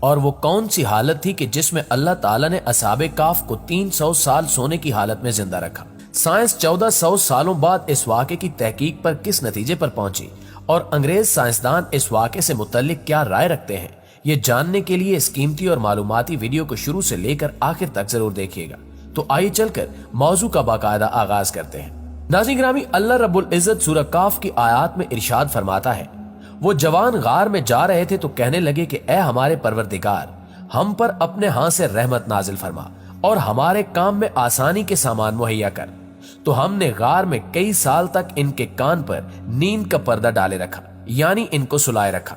اور وہ کون سی حالت تھی کہ جس میں اللہ تعالیٰ نے اصحاب کہف کو 300 سال سونے کی حالت میں زندہ رکھا؟ سائنس 1400 سالوں بعد اس واقعے کی تحقیق پر کس نتیجے پر پہنچی اور انگریز سائنسدان اس واقعے سے متعلق کیا رائے رکھتے ہیں، یہ جاننے کے لیے اس قیمتی اور معلوماتی ویڈیو کو شروع سے لے کر آخر تک ضرور دیکھیے گا۔ تو آئیے چل کر موضوع کا باقاعدہ آغاز کرتے ہیں۔ ناظرین گرامی، اللہ رب العزت سورہ کہف کی آیات میں ارشاد فرماتا ہے، وہ جوان غار میں جا رہے تھے تو کہنے لگے کہ اے ہمارے پروردگار، ہم پر اپنے ہاں سے رحمت نازل فرما اور ہمارے کام میں آسانی کے سامان مہیا کر۔ تو ہم نے غار میں کئی سال تک ان کے کان پر نیند کا پردہ ڈالے رکھا، یعنی ان کو سلائے رکھا۔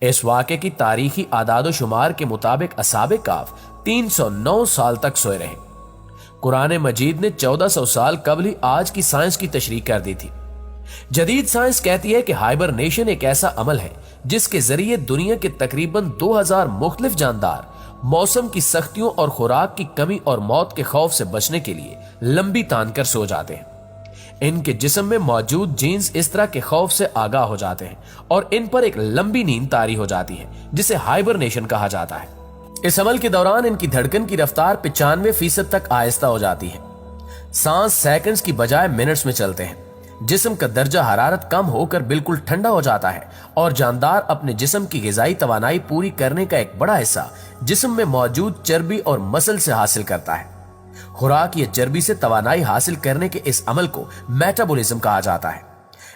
اس واقعے کی تاریخی اعداد و شمار کے مطابق اصحاب کہف 309 سال تک سوئے رہے۔ قرآن مجید نے 1400 سال قبل ہی آج کی سائنس کی تشریح کر دی تھی۔ جدید سائنس کہتی ہے کہ ہائبرنیشن ایک ایسا عمل ہے جس کے ذریعے دنیا کے تقریباً 2000 مختلف جاندار موسم کی سختیوں اور خوراک کی کمی اور موت کے خوف سے بچنے کے لیے لمبی تان کر سو جاتے ہیں۔ ان کے جسم میں موجود جینز اس طرح کے خوف سے آگاہ ہو جاتے ہیں اور ان پر ایک لمبی نیند طاری ہو جاتی ہے جسے ہائبرنیشن کہا جاتا ہے۔ اس عمل کے دوران ان کی دھڑکن کی رفتار 95% تک آہستہ ہو جاتی ہے۔ سانس سیکنڈز کی بجائے منٹس میں چلتے ہیں۔ جسم کا درجہ حرارت کم ہو کر بالکل ٹھنڈا ہو جاتا ہے اور جاندار اپنے جسم کی غذائی توانائی پوری کرنے کا ایک بڑا حصہ جسم میں موجود چربی اور مسل سے حاصل کرتا ہے۔ خوراک یا چربی سے توانائی حاصل کرنے کے اس عمل کو میٹابولزم کہا جاتا ہے۔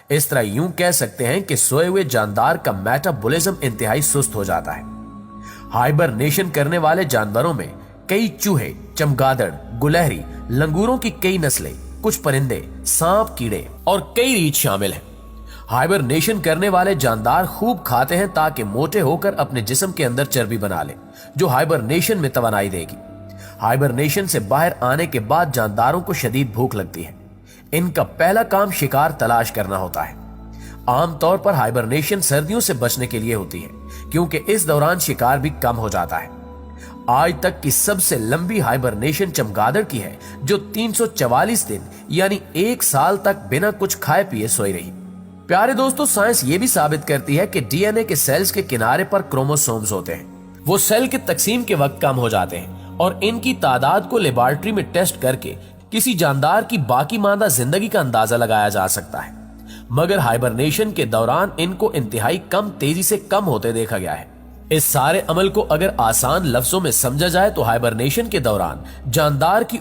اس طرح یوں کہہ سکتے ہیں کہ سوئے ہوئے جاندار کا میٹابولزم انتہائی سست ہو جاتا ہے۔ ہائبرنیشن کرنے والے جانوروں میں کئی چوہے، چمگادڑ، گلہری، لنگوروں کی کئی نسلیں، کچھ پرندے، سانپ، کیڑے اور کئی ریچھ شامل ہیں۔ ہائبرنیشن کرنے والے جاندار خوب کھاتے ہیں تاکہ موٹے ہو کر اپنے جسم کے اندر چربی بنا لیں جو ہائبرنیشن میں توانائی دے گی۔ ہائبرنیشن سے باہر آنے کے بعد جانداروں کو شدید بھوک لگتی ہے۔ ان کا پہلا کام شکار تلاش کرنا ہوتا ہے۔ عام طور پر ہائبرنیشن سردیوں سے بچنے کے لیے ہوتی ہے کیونکہ اس دوران شکار بھی کم ہو جاتا ہے۔ آج تک کی سب سے لمبی ہائبرنیشن چمگادڑ کی ہے جو 344 دن یعنی 1 سال تک بنا کچھ کھائے پیے سوئی رہی۔ پیارے دوستو، سائنس یہ بھی ثابت کرتی ہے کہ ڈی این اے کے سیلز کے کنارے پر کروموسومز ہوتے ہیں۔ وہ سیل کے تقسیم کے وقت کم ہو جاتے ہیں اور ان کی تعداد کو لیبارٹری میں ٹیسٹ کر کے کسی جاندار کی باقی ماندہ زندگی کا اندازہ لگایا جا سکتا ہے، مگر ہائبرنیشن کے دوران ان کو انتہائی کم تیزی سے کم ہوتے دیکھا گیا ہے۔ اس سارے عمل کو اگر آسان لفظوں میں سمجھا جائے تو ہائبرنیشن کے دوران جاندار کی